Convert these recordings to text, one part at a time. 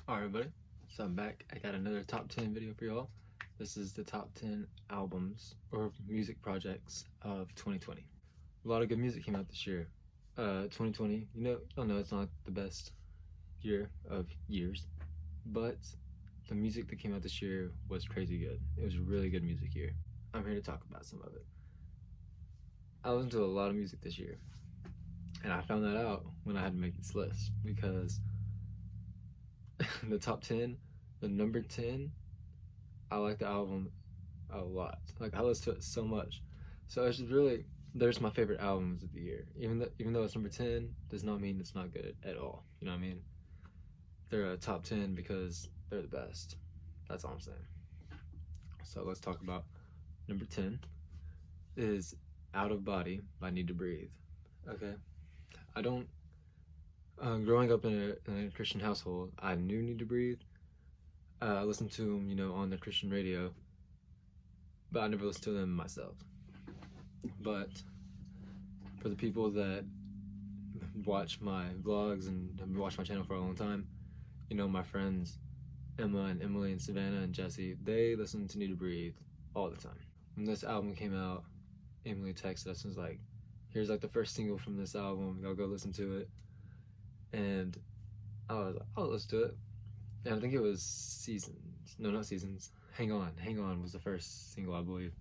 Alright everybody, so I'm back. I got another top 10 video for y'all. This is the top 10 albums or music projects of 2020. A lot of good music came out this year. 2020, y'all know it's not the best year of years, but the music that came out this year was crazy good. It was a really good music year. I'm here to talk about some of it. I listened to a lot of music this year, and I found that out when I had to make this list because the top 10, the number 10, I like the album a lot. Like, I listen to it so much. So it's just really, there's my favorite albums of the year. Even though it's number 10, does not mean it's not good at all. You know what I mean? They're a top 10 because they're the best. That's all I'm saying. So let's talk about number 10 is Out of Body by Need to Breathe. Okay? Growing up in a Christian household, I knew Need to Breathe. I listened to them, on the Christian radio, but I never listened to them myself. But for the people that watch my vlogs and have watched my channel for a long time, my friends Emma and Emily and Savannah and Jesse, they listen to Need to Breathe all the time. When this album came out, Emily texted us and was like, here's like the first single from this album, y'all go listen to it. And I was like, I'll listen to it. And I think it was Seasons. No, not Seasons. Hang On was the first single, I believe.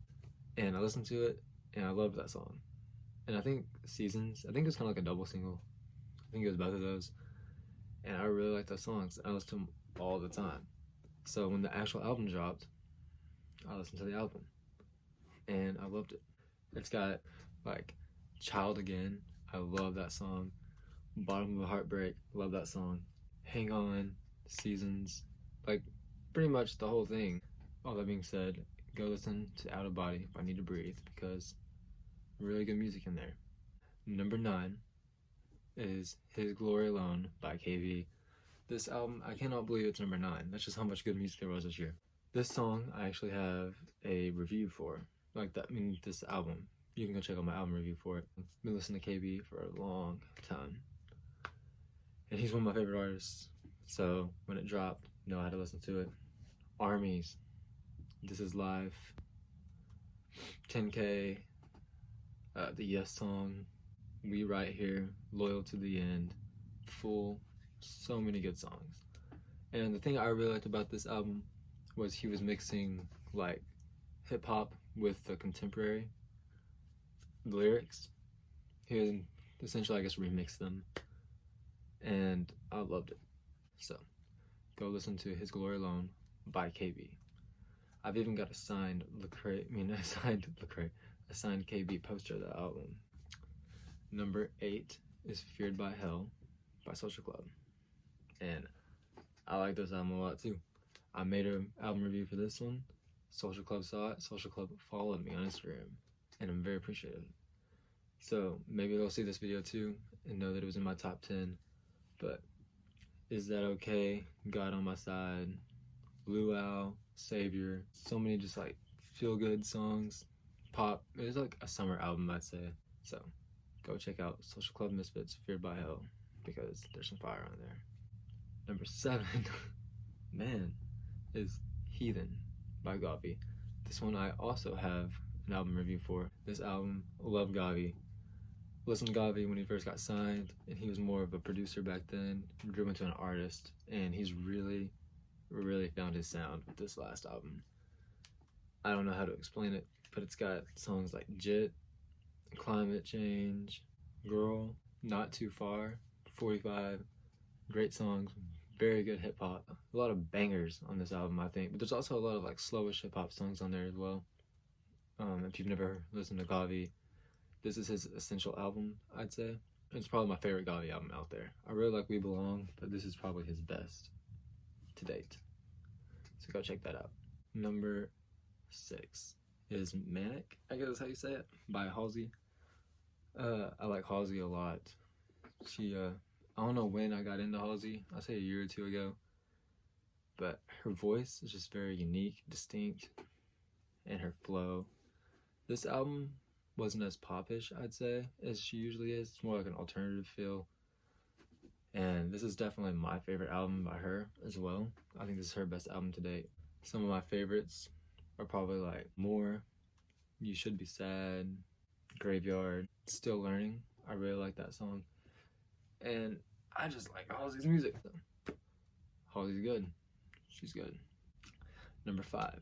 And I listened to it, and I loved that song. And I think Seasons, it was kind of like a double single. I think it was both of those. And I really like those songs. I listen to them all the time. So when the actual album dropped, I listened to the album. And I loved it. It's got, like, Child Again. I love that song. Bottom of a Heartbreak, love that song. Hang On, Seasons, like pretty much the whole thing. All that being said, go listen to Out of Body by Need to Breathe because really good music in there. Number 9 is His Glory Alone by KV. This album, I cannot believe it's number 9. That's just how much good music there was this year. This song, I actually have a review for. This album. You can go check out my album review for it. I've been listening to KB for a long time. And he's one of my favorite artists. So when it dropped, I had to listen to it. Armies, This Is Life, 10K, the Yes Song, We Right Here, Loyal to the End, Full, so many good songs. And the thing I really liked about this album was he was mixing like hip hop with the contemporary lyrics. He would essentially, remix them. And I loved it. So, go listen to His Glory Alone by KB. I've even got a signed KB poster of the album. Number 8 is Feared by Hell by Social Club. And I like this album a lot too. I made an album review for this one. Social Club saw it. Social Club followed me on Instagram. And I'm very appreciative. So, maybe they'll see this video too and know that it was in my top 10. But Is That Okay? God on My Side, Luau, Savior, so many just like feel good songs, pop. It was like a summer album, I'd say. So go check out Social Club Misfits, Feared by Hell, because there's some fire on there. Number 7, man, is Heathen by Gavi. This one I also have an album review for. This album, love Gavi. Listened to Gavi when he first got signed, and he was more of a producer back then, grew into an artist, and he's really, really found his sound with this last album. I don't know how to explain it, but it's got songs like Jit, Climate Change, Girl, Not Too Far, 45, great songs, very good hip hop, a lot of bangers on this album, I think, but there's also a lot of like slowish hip hop songs on there as well. If you've never listened to Gavi, this is his essential album, I'd say. It's probably my favorite Galyean album out there. I really like We Belong, but this is probably his best to date. So go check that out. Number 6 is Manic, I guess is how you say it, by Halsey. I like Halsey a lot. She, I don't know when I got into Halsey. I'd say a year or two ago. But her voice is just very unique, distinct, and her flow. This album wasn't as popish, I'd say, as she usually is. It's more like an alternative feel. And this is definitely my favorite album by her as well. I think this is her best album to date. Some of my favorites are probably like More, You Should Be Sad, Graveyard, Still Learning. I really like that song. And I just like Halsey's music. Halsey's good. She's good. Number 5,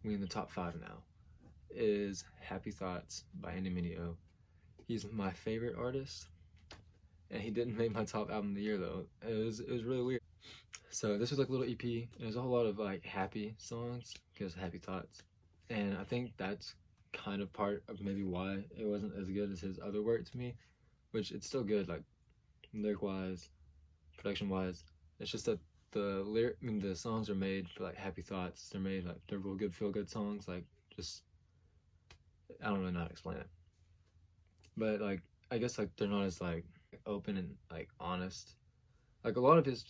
we in the top 5 now, is Happy Thoughts by Andy Mineo. He's my favorite artist, and he didn't make my top album of the year though. It was really weird. So this was like a little EP. It was a whole lot of like happy songs because Happy Thoughts, and I think that's kind of part of maybe why it wasn't as good as his other work to me, which it's still good, like lyric wise, production wise. It's just that the songs are made for like happy thoughts. They're made like they're real good, feel good songs. Like just I don't really know how to explain it, but like I guess like they're not as like open and like honest. Like a lot of his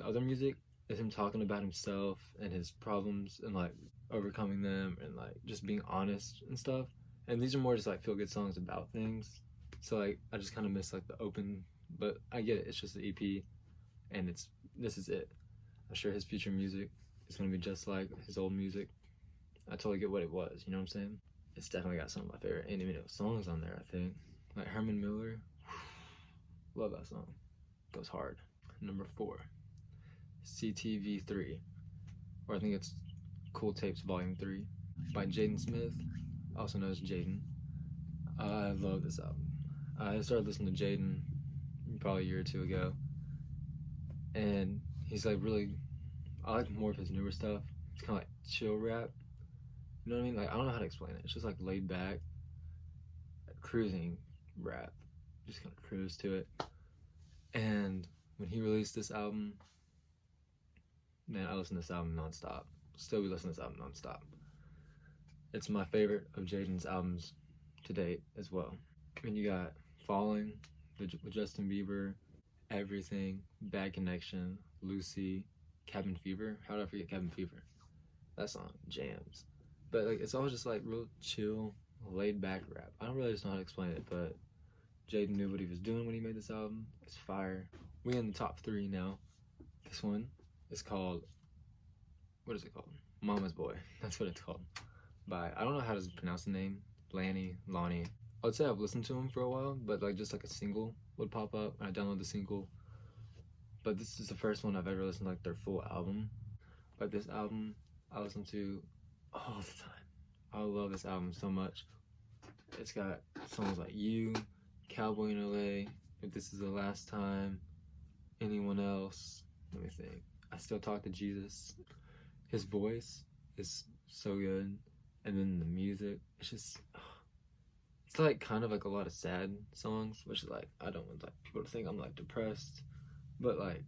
other music is him talking about himself and his problems and like overcoming them and like just being honest and stuff. And these are more just like feel good songs about things. So like I just kind of miss like the open, but I get it. It's just the EP, and this is it. I'm sure his future music is gonna be just like his old music. I totally get what it was. You know what I'm saying? It's definitely got some of my favorite Andy Mineo songs on there. I think like Herman Miller. Love that song. Goes hard. Number 4, CTV3, or I think it's Cool Tapes Volume 3 by Jaden Smith, also known as Jaden. I love this album. I started listening to Jaden probably a year or two ago, and he's like really, I like more of his newer stuff. It's kind of like chill rap. You know what I mean? Like I don't know how to explain it. It's just like laid back, cruising rap. Just kind of cruise to it. And when he released this album, man, I listened to this album nonstop. Still be listening to this album nonstop. It's my favorite of Jaden's albums to date as well. I mean, you got Falling with Justin Bieber, Everything, Bad Connection, Lucy, Cabin Fever. How did I forget Cabin Fever? That song jams. But like, it's all just like real chill, laid back rap. I don't really just know how to explain it, but Jaden knew what he was doing when he made this album. It's fire. We in the top 3 now. This one is called, what is it called? Mama's Boy. That's what it's called. By, I don't know how to pronounce the name. Lonnie. I would say I've listened to him for a while, but like just like a single would pop up and I download the single. But this is the first one I've ever listened to like their full album. But this album I listen to all the time. I love this album so much. It's got songs like You, Cowboy in LA, If This Is the Last Time, Anyone Else, let me think, I Still Talk to Jesus. His voice is so good, and then the music, it's just, it's like kind of like a lot of sad songs, which is like, I don't want like people to think I'm like depressed, but like,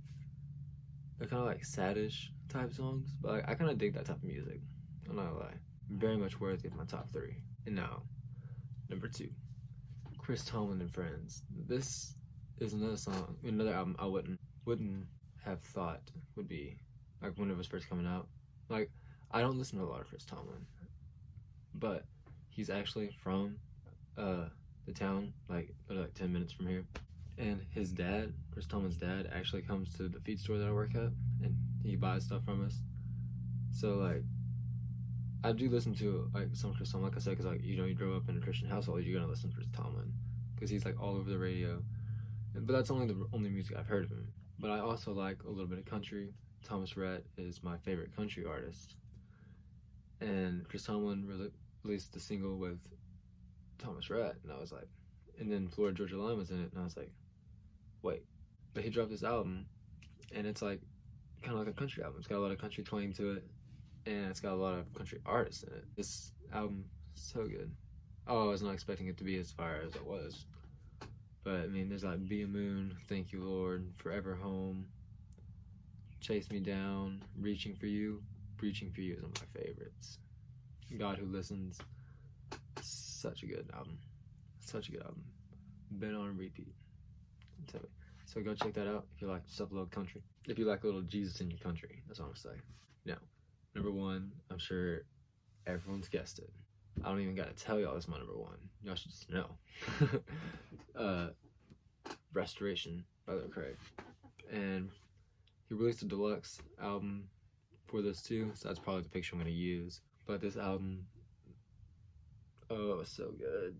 they're kind of like saddish type songs, but like, I kind of dig that type of music, I'm not gonna lie. Very much worthy of my top 3. And now, number 2. Chris Tomlin and Friends. This is another song, another album I wouldn't have thought would be like when it was first coming out. Like I don't listen to a lot of Chris Tomlin, but he's actually from the town like 10 minutes from here, and his dad, Chris Tomlin's dad, actually comes to the feed store that I work at, and he buys stuff from us. So like I do listen to like some Chris Tomlin, like I said, because like you grow up in a Christian household, you're gonna listen to Chris Tomlin because he's like all over the radio. But that's only the only music I've heard of him. But I also like a little bit of country. Thomas Rhett is my favorite country artist, and Chris Tomlin released the single with Thomas Rhett, and I was like, and then Florida Georgia Line was in it, and I was like, wait. But he dropped this album, and it's like kind of like a country album. It's got a lot of country twang to it, and it's got a lot of country artists in it. This album is so good. Oh, I was not expecting it to be as fire as it was. But I mean, there's like Be a Moon, Thank You Lord, Forever Home, Chase Me Down, Reaching for You. Reaching for You is one of my favorites. God Who Listens. Such a good album. Such a good album. Been on repeat. Tell me. So go check that out if you like stuff a little country. If you like a little Jesus in your country, that's what I'm gonna say. Now, number 1, I'm sure everyone's guessed it. I don't even gotta tell y'all this is my number 1. Y'all should just know. Restoration by Lil Craig. and he released a deluxe album for this too, so that's probably the picture I'm gonna use. But this album, oh, it's so good.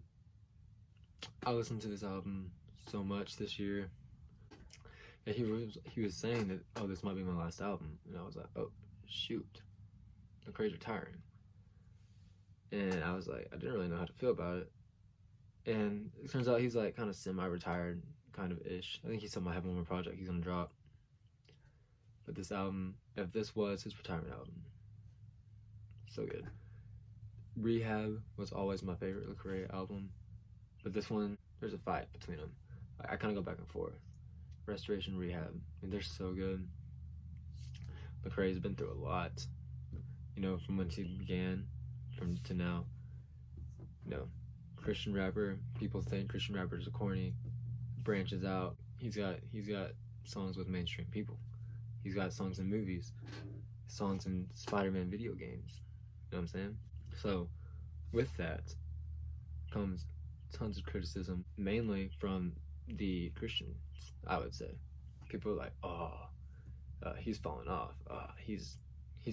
I listened to this album so much this year, and he was saying that, oh, this might be my last album, and I was like, oh shoot, Lecrae's retiring. And I was like, I didn't really know how to feel about it. And it turns out he's like kind of semi-retired, kind of ish. I think he still might have one more project he's gonna drop. But this album, if this was his retirement album, so good. Rehab was always my favorite Lecrae album, but this one, there's a fight between them. I kind of go back and forth. Restoration, Rehab, I mean, they're so good. Lecrae's been through a lot, you know, from when he began to now. You know, Christian rapper, people think Christian rappers are corny, branches out. He's got songs with mainstream people. He's got songs in movies, songs in Spider-Man video games. You know what I'm saying? So with that comes tons of criticism, mainly from the Christians, I would say. People are like, oh, he's falling off. He's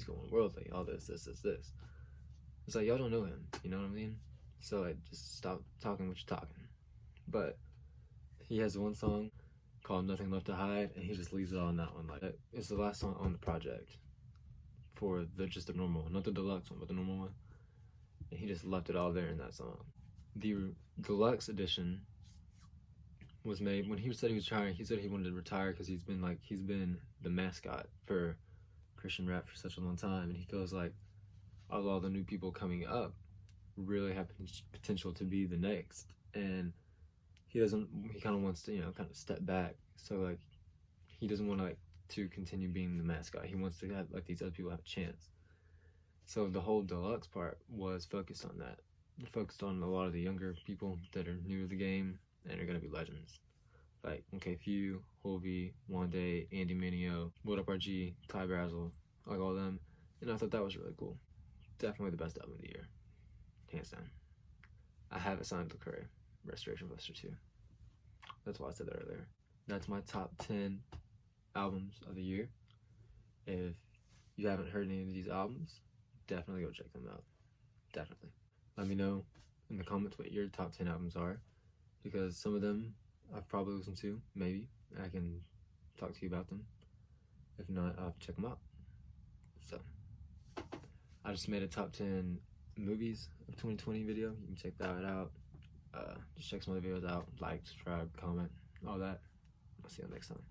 going worldly. All this. It's like, y'all don't know him. You know what I mean? So like, just stop talking what you're talking. But he has one song called Nothing Left to Hide, and he just leaves it all in that one. Like, it's the last song on the project for just the normal one, not the deluxe one, but the normal one. And he just left it all there in that song. The deluxe edition was made when he said he was retiring. He said he wanted to retire because he's been the mascot for Christian rap for such a long time, and he feels like all the new people coming up really have potential to be the next. And he kind of wants to, you know, kind of step back. So like, he doesn't want to like to continue being the mascot. He wants to have like these other people have a chance. So the whole deluxe part was focused on that. It focused on a lot of the younger people that are new to the game and are gonna be legends. Like MKFew, Hovey, Wande, Andy Mineo, What Up RG, Ty Brazzle, like all them. And I thought that was really cool. Definitely the best album of the year, hands down. I have it signed to Lecrae, Restoration Buster 2. That's why I said that earlier. That's my top 10 albums of the year. If you haven't heard any of these albums, definitely go check them out. Definitely. Let me know in the comments what your top 10 albums are, because some of them I've probably listened to, maybe. I can talk to you about them. If not, I'll have to check them out. So, I just made a top 10 movies of 2020 video. You can check that out. Just check some other videos out. Like, subscribe, comment, all that. I'll see you next time.